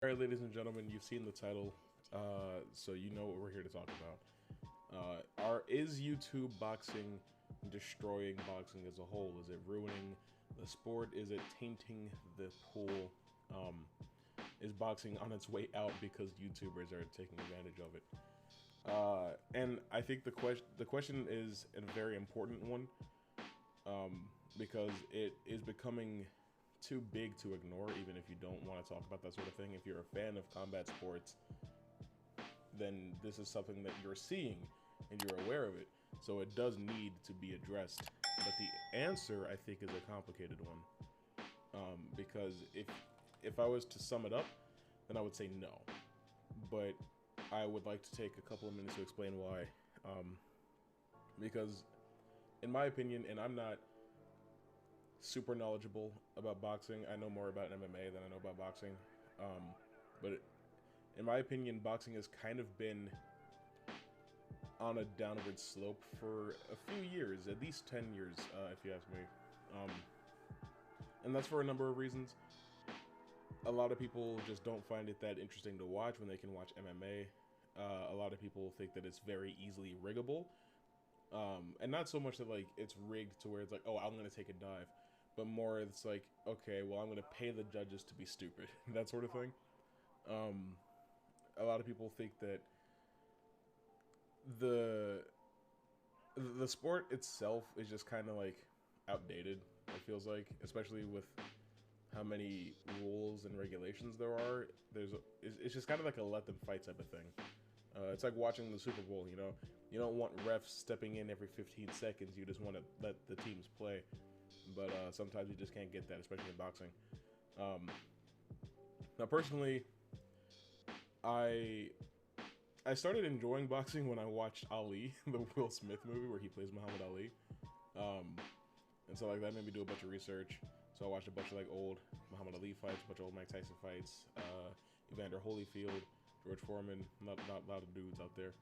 All right, ladies and gentlemen, you've seen the title, so you know what we're here to talk about. Is YouTube boxing destroying boxing as a whole? Is it ruining the sport? Is it tainting the pool? Is boxing on its way out because YouTubers are taking advantage of it? And I think the question is a very important one, because it is becoming too big to ignore, even if you don't want to talk about that sort of thing. If you're a fan of combat sports, then this is something that you're seeing and you're aware of it. So it does need to be addressed. But the answer, I think, is a complicated one. Because if I was to sum it up, then I would say no. But I would like to take a couple of minutes to explain why. Because in my opinion, and I'm not super knowledgeable about boxing. I know more about MMA than I know about boxing. But in my opinion, boxing has kind of been on a downward slope for a few years, at least 10 years, if you ask me. And that's for a number of reasons. A lot of people just don't find it that interesting to watch when they can watch MMA. A lot of people think that it's very easily riggable. And not so much that like it's rigged to where it's like, oh, I'm gonna take a dive, but more it's like, okay, well, I'm gonna pay the judges to be stupid, that sort of thing. A lot of people think that the the sport itself is just kind of like outdated. It feels like, especially with how many rules and regulations there are. It's just kind of like a let them fight type of thing. It's like watching the Super Bowl, you know? You don't want refs stepping in every 15 seconds. You just want to let the teams play. But sometimes you just can't get that, especially in boxing. Um, Now, personally, I I started enjoying boxing when I watched Ali, the Will Smith movie where he plays Muhammad Ali. Um, and so like that made me do a bunch of research. So I watched a bunch of like old Muhammad Ali fights, a bunch of old Mike Tyson fights, Evander Holyfield, George Foreman, not a lot of dudes out there.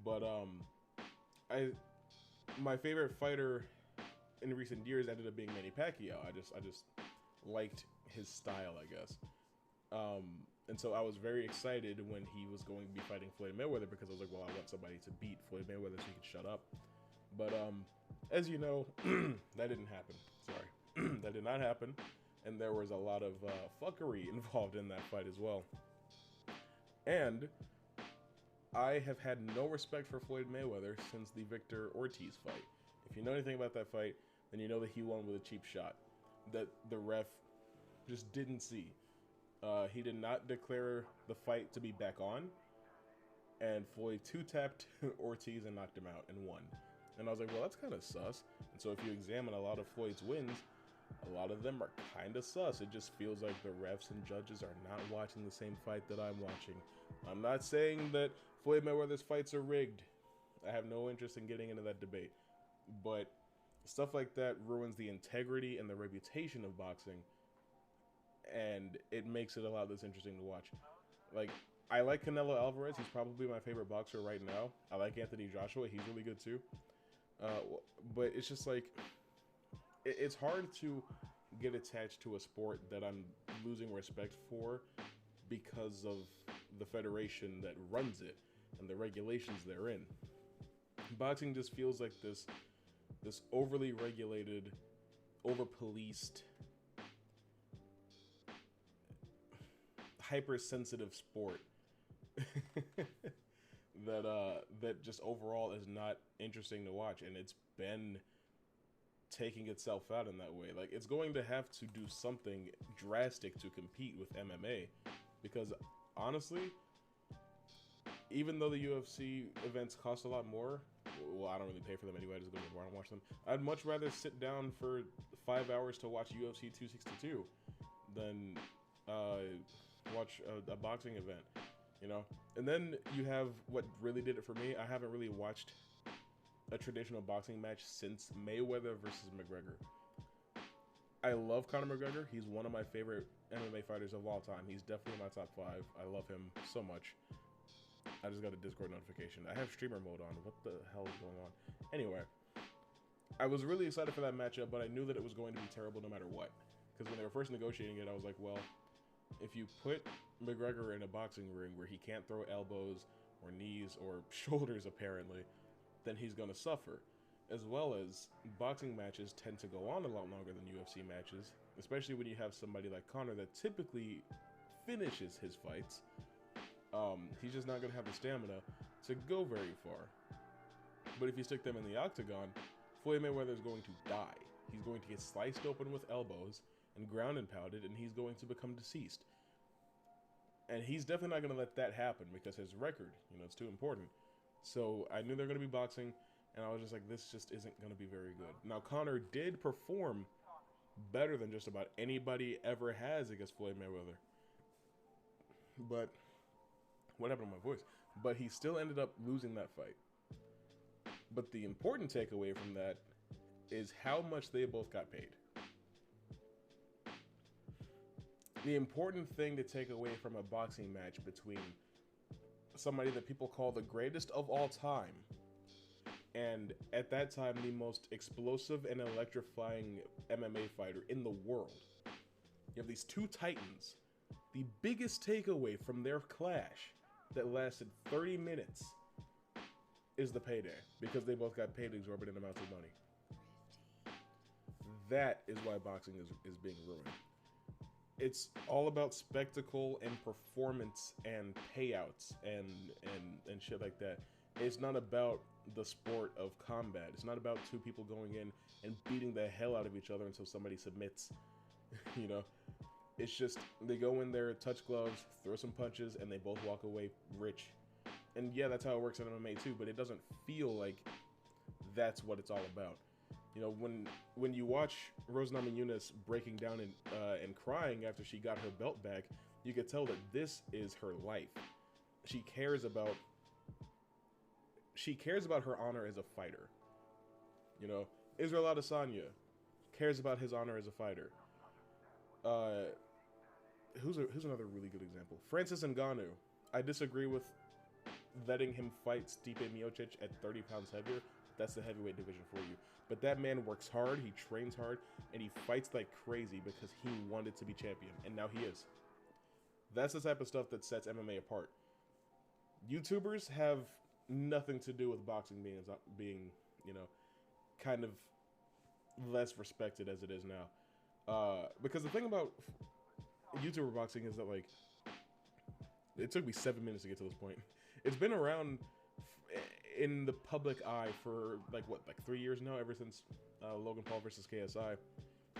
But I my favorite fighter in recent years ended up being Manny Pacquiao. I just liked his style, I guess. And so I was very excited when he was going to be fighting Floyd Mayweather, because I was like, well, I want somebody to beat Floyd Mayweather so he can shut up. But as you know, that didn't happen. Sorry, that did not happen, and there was a lot of fuckery involved in that fight as well. And I have had no respect for Floyd Mayweather since the Victor Ortiz fight. If you know anything about that fight, then you know that he won with a cheap shot that the ref just didn't see. He did not declare the fight to be back on, and Floyd two-tapped Ortiz and knocked him out and won. And I was like, well, that's kind of sus. And so if you examine a lot of Floyd's wins, a lot of them are kind of sus. It just feels like the refs and judges are not watching the same fight that I'm watching. I'm not saying that Floyd Mayweather's fights are rigged. I have no interest in getting into that debate. But stuff like that ruins the integrity and the reputation of boxing, and it makes it a lot less interesting to watch. Like, I like Canelo Alvarez. He's probably my favorite boxer right now. I like Anthony Joshua. He's really good too. But it's just like, it's hard to get attached to a sport that I'm losing respect for because of the federation that runs it and the regulations therein. Boxing just feels like this overly regulated, over policed, hypersensitive sport that just overall is not interesting to watch, and it's been taking itself out in that way. Like, it's going to have to do something drastic to compete with MMA, because honestly, even though the UFC events cost a lot more, well, I don't really pay for them anyway. I just go to the bar and watch them. I'd much rather sit down for 5 hours to watch UFC 262 than watch a boxing event, you know? And then you have what really did it for me. I haven't really watched a traditional boxing match since Mayweather versus McGregor. I love Conor McGregor. He's one of my favorite MMA fighters of all time. He's definitely in my top 5. I love him so much. I just got a Discord notification. I have streamer mode on. What the hell is going on? Anyway, I was really excited for that matchup, but I knew that it was going to be terrible no matter what. Because when they were first negotiating it, I was like, well, if you put McGregor in a boxing ring where he can't throw elbows or knees or shoulders, apparently, then he's going to suffer. As well as boxing matches tend to go on a lot longer than UFC matches, especially when you have somebody like Conor that typically finishes his fights. He's just not going to have the stamina to go very far. But if you stick them in the octagon, Floyd Mayweather is going to die. He's going to get sliced open with elbows and ground and pounded, and he's going to become deceased. And he's definitely not going to let that happen because his record, it's too important. So I knew they were going to be boxing, and I was just like, this just isn't going to be very good. Now, Conor did perform better than just about anybody ever has against Floyd Mayweather. But, what happened to my voice? But he still ended up losing that fight. But the important takeaway from that is how much they both got paid. The important thing to take away from a boxing match between somebody that people call the greatest of all time and at that time the most explosive and electrifying MMA fighter in the world. You have these two titans. The biggest takeaway from their clash that lasted 30 minutes is the payday, because they both got paid exorbitant amounts of money. That is why boxing is being ruined. It's all about spectacle and performance and payouts and shit like that. It's not about the sport of combat. It's not about two people going in and beating the hell out of each other until somebody submits. It's just they go in there, touch gloves, throw some punches, and they both walk away rich. And yeah, that's how it works in MMA too, but it doesn't feel like that's what it's all about. When you watch Rose Namajunas breaking down and crying after she got her belt back, you could tell that this is her life. She cares about her honor as a fighter. Israel Adesanya cares about his honor as a fighter. Who's another really good example? Francis Ngannou. I disagree with letting him fight Stipe Miocic at 30 pounds heavier. That's the heavyweight division for you. But that man works hard, he trains hard, and he fights like crazy because he wanted to be champion, and now he is. That's the type of stuff that sets MMA apart. YouTubers have nothing to do with boxing being kind of less respected as it is now. Because the thing about YouTuber boxing is that, it took me 7 minutes to get to this point. It's been around in the public eye for 3 years now, ever since Logan Paul versus KSI,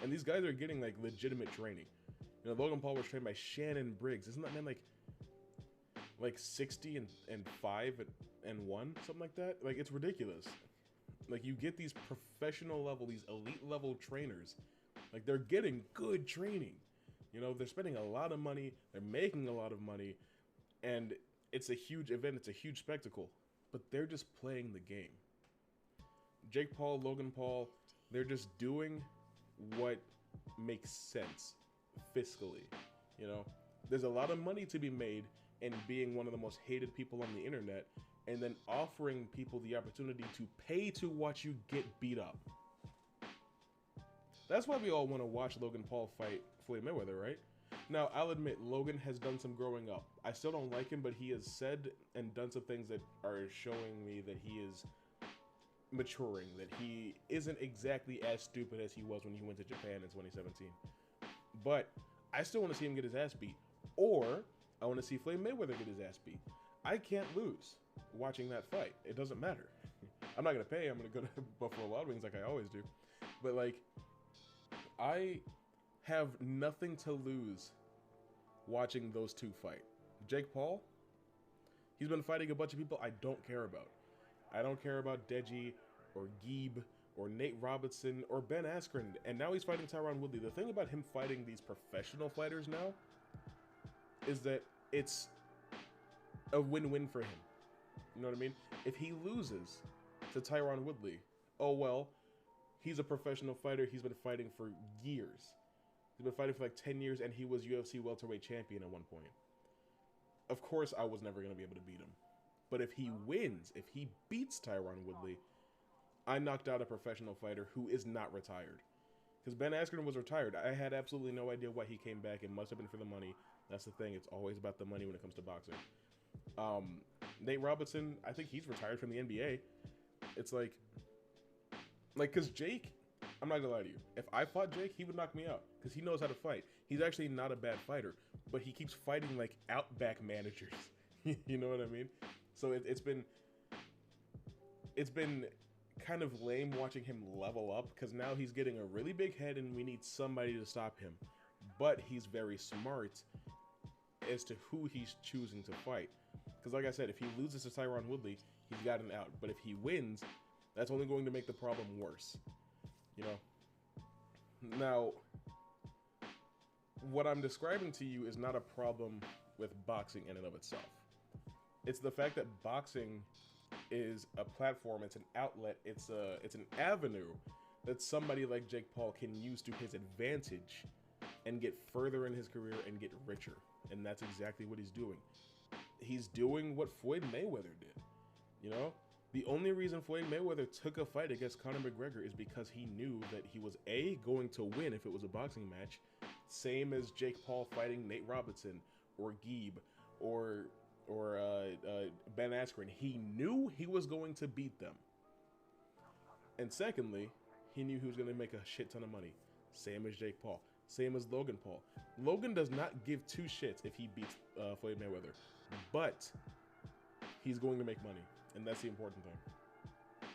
and these guys are getting legitimate training. Logan Paul was trained by Shannon Briggs. Isn't that man like 60 and 5 and 1, something like that? It's ridiculous. You get these professional level, these elite level trainers, they're getting good training. They're spending a lot of money, they're making a lot of money, and it's a huge event, it's a huge spectacle. But they're just playing the game. Jake Paul, Logan Paul, they're just doing what makes sense fiscally. There's a lot of money to be made in being one of the most hated people on the internet and then offering people the opportunity to pay to watch you get beat up. That's why we all want to watch Logan Paul fight Floyd Mayweather, right? Now, I'll admit, Logan has done some growing up. I still don't like him, but he has said and done some things that are showing me that he is maturing, that he isn't exactly as stupid as he was when he went to Japan in 2017. But I still want to see him get his ass beat. Or I want to see Floyd Mayweather get his ass beat. I can't lose watching that fight. It doesn't matter. I'm not going to pay. I'm going to go to Buffalo Wild Wings like I always do. But I have nothing to lose watching those two fight. Jake Paul, he's been fighting a bunch of people I don't care about. I don't care about Deji or Geeb or Nate Robinson or Ben Askren, and now he's fighting Tyron Woodley. The thing about him fighting these professional fighters now is that it's a win-win for him. You know what I mean? If he loses to Tyron Woodley, oh well, he's a professional fighter. He's been fighting for years. He's been fighting for 10 years, and he was UFC welterweight champion at one point. Of course, I was never going to be able to beat him. But if he wins, if he beats Tyron Woodley, I knocked out a professional fighter who is not retired. Because Ben Askren was retired. I had absolutely no idea why he came back. It must have been for the money. That's the thing. It's always about the money when it comes to boxing. Nate Robinson, I think he's retired from the NBA. It's like, because Jake, I'm not gonna lie to you. If I fought Jake, he would knock me out because he knows how to fight. He's actually not a bad fighter, but he keeps fighting like Outback managers. You know what I mean? So it's been kind of lame watching him level up because now he's getting a really big head and we need somebody to stop him. But he's very smart as to who he's choosing to fight. Because like I said, if he loses to Tyron Woodley, he's got an out. But if he wins, that's only going to make the problem worse. You know? Now, what I'm describing to you is not a problem with boxing in and of itself. It's the fact that boxing is a platform, it's an outlet, it's an avenue that somebody like Jake Paul can use to his advantage and get further in his career and get richer. And that's exactly what he's doing. He's doing what Floyd Mayweather did. You know? The only reason Floyd Mayweather took a fight against Conor McGregor is because he knew that he was going to win if it was a boxing match. Same as Jake Paul fighting Nate Robinson or Geeb or Ben Askren. He knew he was going to beat them. And secondly, he knew he was going to make a shit ton of money. Same as Jake Paul. Same as Logan Paul. Logan does not give two shits if he beats Floyd Mayweather. But he's going to make money. And that's the important thing.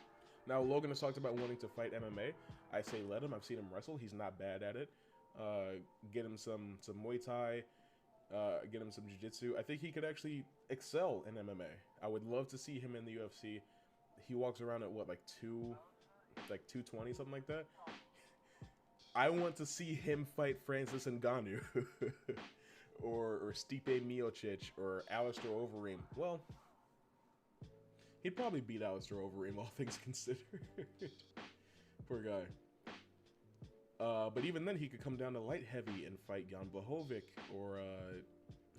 Now, Logan has talked about wanting to fight MMA. I say let him. I've seen him wrestle. He's not bad at it. Get him some Muay Thai. Get him some jiu-jitsu. I think he could actually excel in MMA. I would love to see him in the UFC. He walks around at what, like 220, something like that. I want to see him fight Francis Ngannou or Stipe Miocic or Alistair Overeem. Well, he'd probably beat Alistair Overeem, all things considered. Poor guy. But even then, he could come down to light heavy and fight Jan Blachowicz or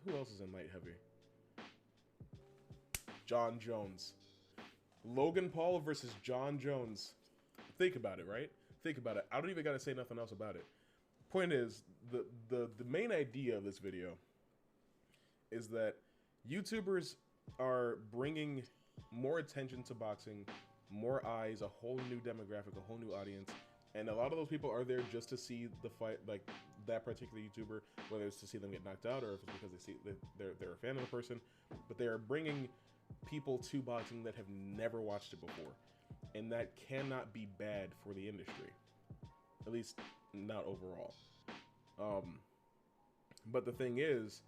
who else is in light heavy? John Jones. Logan Paul versus John Jones. Think about it, right? Think about it. I don't even gotta say nothing else about it. Point is, the main idea of this video is that YouTubers are bringing more attention to boxing, more eyes, a whole new demographic, a whole new audience. And a lot of those people are there just to see the fight, like that particular YouTuber, whether it's to see them get knocked out or if it's because they're a fan of the person. But they are bringing people to boxing that have never watched it before. And that cannot be bad for the industry. At least, not overall. But the thing is,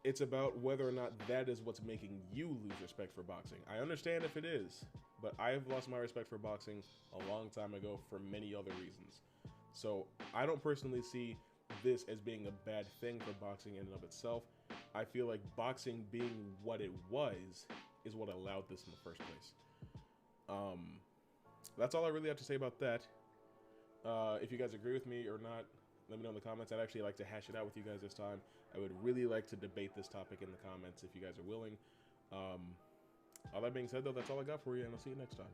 it's about whether or not that is what's making you lose respect for boxing. I understand if it is, but I have lost my respect for boxing a long time ago for many other reasons. So I don't personally see this as being a bad thing for boxing in and of itself. I feel like boxing being what it was is what allowed this in the first place. That's all I really have to say about that. If you guys agree with me or not, let me know in the comments. I'd actually like to hash it out with you guys this time. I would really like to debate this topic in the comments if you guys are willing. All that being said, though, that's all I got for you, and I'll see you next time.